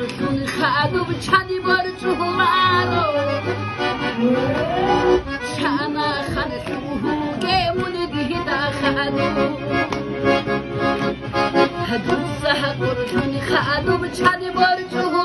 قرصون خادو چندی بار چهارو شانا خانه سوگه مونه دیده خادو هدو سه قرصون خادو چندی بار چهارو